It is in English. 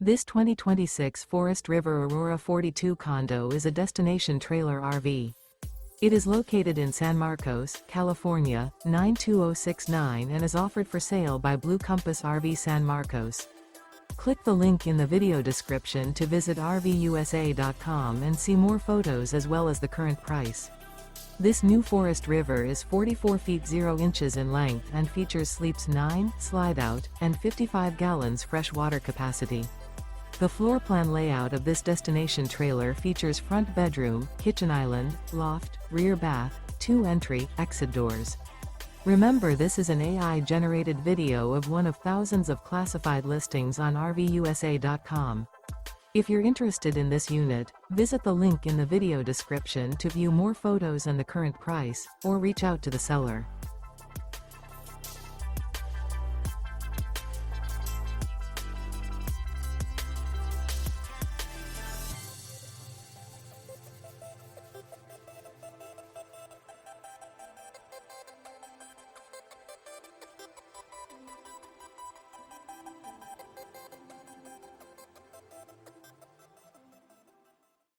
This 2026 Forest River Aurora 42 condo is a destination trailer RV. It is located in San Marcos, California, 92069 and is offered for sale by Blue Compass RV San Marcos. Click the link in the video description to visit RVUSA.com and see more photos as well as the current price. This new Forest River is 44 feet 0 inches in length and features sleeps 9, Slideout, and 55 gallons fresh water capacity. The floor plan layout of this destination trailer features front bedroom, kitchen island, loft, rear bath, 2 entry, exit doors. Remember, this is an AI-generated video of one of thousands of classified listings on RVUSA.com. If you're interested in this unit, visit the link in the video description to view more photos and the current price, or reach out to the seller.